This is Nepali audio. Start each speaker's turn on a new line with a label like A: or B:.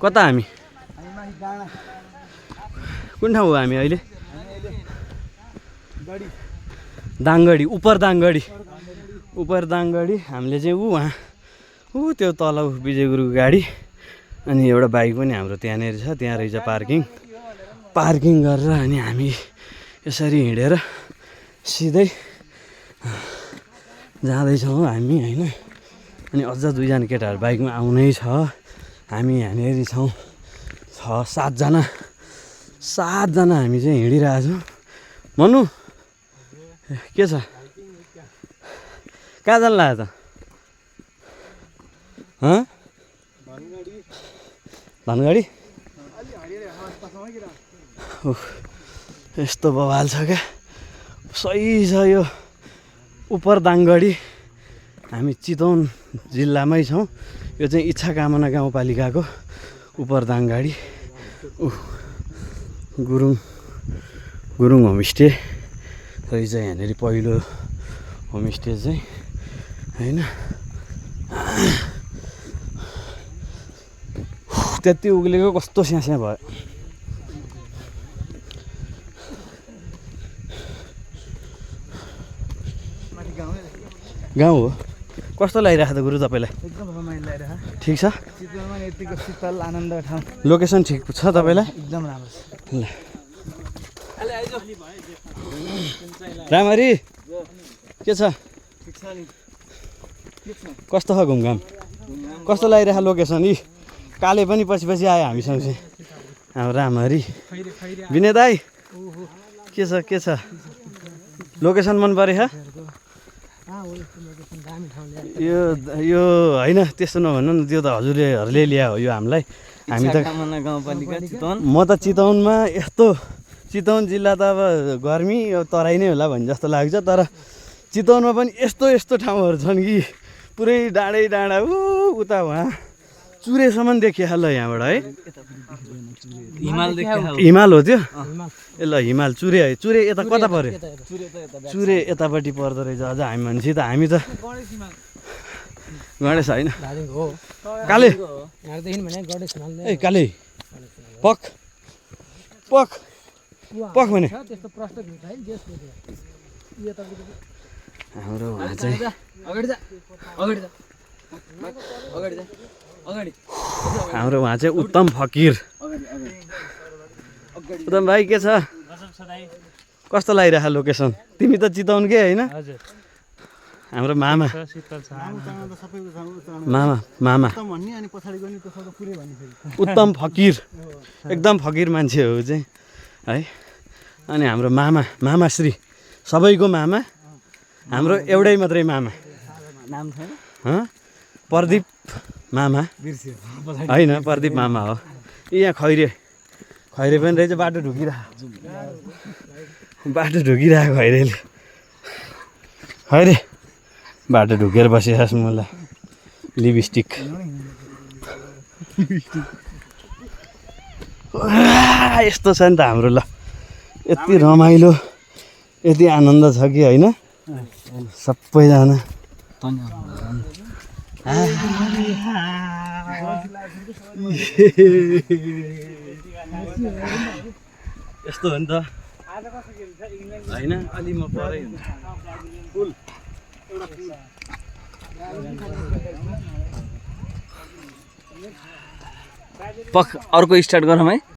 A: कता हामी कुन ठाउँ हो हामी अहिले दाङगढी उपर दाङगढी हामीले चाहिँ वहाँ त्यो तल विजय गुरुको गाडी अनि एउटा बाइक पनि हाम्रो त्यहाँनिर छ त्यहाँ रहेछ पार्किङ गरेर अनि हामी यसरी हिँडेर सिधै जाँदैछौँ हामी होइन अनि अझ दुईजना केटाहरू बाइकमा आउनै छ हामी यहाँनिर छौँ 6-7 जना हामी चाहिँ हिँडिरहेछौँ मनु के छ कहाँ जानु लाग्यो त धनगढी यस्तो बवाल छ क्या सही छ यो उपर दाङगढी हामी चितवन जिल्लामै छौँ यो चाहिँ इच्छा कामना गाउँपालिकाको उपर दाङगढी गुरुङ होमस्टे रहेछ यहाँनिर पहिलो होमस्टे चाहिँ होइन त्यति उक्लेको कस्तो स्यास्या भयो गाउँ हो कस्तो लागिरहेको त गुरु तपाईँलाई
B: एकदम रमाइलो लागिरहेको
A: ठिक छ
B: चितवनमा यतिको शीतल आनन्द ठाउँ
A: लोकेसन ठिक छ तपाईँलाई
B: एकदम राम्रो छ
A: ल रामहरी के छ कस्तो छ घुमघाम कस्तो लागिरहेको लोकेसन यी काले पनि पछि आयो हामीसँग चाहिँ अब रामहरी विनय दाई के छ लोकेसन मन परेछ यो होइन त्यस्तो नभन्नु न त्यो त हजुरहरूले ल्यायो हो यो हामीलाई हामी त
B: गाउँपालिका चितवन
A: म त चितवनमा यस्तो चितवन जिल्ला त अब गर्मी तराई नै होला भन्ने जस्तो लाग्छ तर चितवनमा पनि यस्तो ठाउँहरू छन् कि पुरै डाँडा उता वहाँ चुरेसम्म देखियो ल यहाँबाट है हिमाल हो त्यो ए ल हिमाल चुरे यता कता पर्यो चुरे यतापट्टि पर्दो रहेछ अझ हामी भनेपछि त हामी त गणेश होइन काले ए काले पक भने हाम्रो उहाँ चाहिँ हाम्रो उहाँ चाहिँ उत्तम फकिर उत्तम भाइ के छ कस्तो लागिरहेको लोकेसन तिमी त चितवनकै होइन हाम्रो मामा उत्तम फकिर एकदम फकिर मान्छे हो चाहिँ है अनि हाम्रो मामाश्री सबैको मामा हाम्रो एउटै मात्रै मामा
B: नाम छैन
A: प्रदीप मामा होइन प्रदीप मामा हो यहाँ खैरे पनि रहेछ बाटो ढुकिरहेको खैरेले खैरे बाटो ढुकेर बसिरहेको मलाई लिपस्टिक यस्तो छ नि त हाम्रो ल यति रमाइलो यति आनन्द छ कि होइन सबैजना यस्तो हो नि त होइन अलि म परै
B: अर्को स्टार्ट गरौँ है।